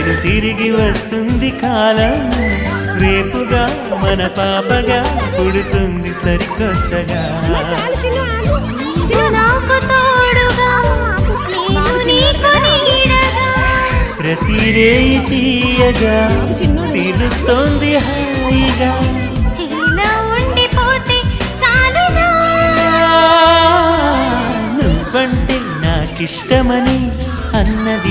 నేడు తిరిగి వస్తుంది కాలం, రేపుగా మన పాపగా పుడుతుంది సరికొత్తగా. ప్రతి రేయి తీయగా పిలుస్తోంది హాయిగా, నువ్వంటే నాకిష్టమని అన్నది